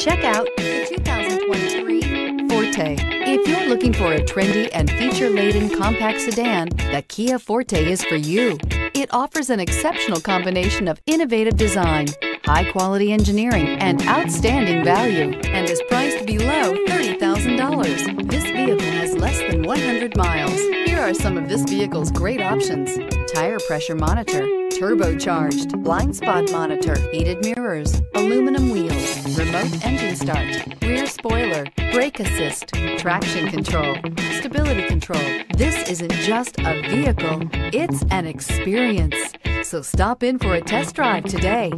Check out the 2023 Forte. If you're looking for a trendy and feature-laden compact sedan, the Kia Forte is for you. It offers an exceptional combination of innovative design, high-quality engineering, and outstanding value, and is priced below $30,000. This vehicle has less than 100 miles. Here are some of this vehicle's great options: tire pressure monitor, turbocharged, blind spot monitor, heated mirrors, aluminum wheels, remote engine start, rear spoiler, brake assist, traction control, stability control. This isn't just a vehicle, it's an experience. So stop in for a test drive today.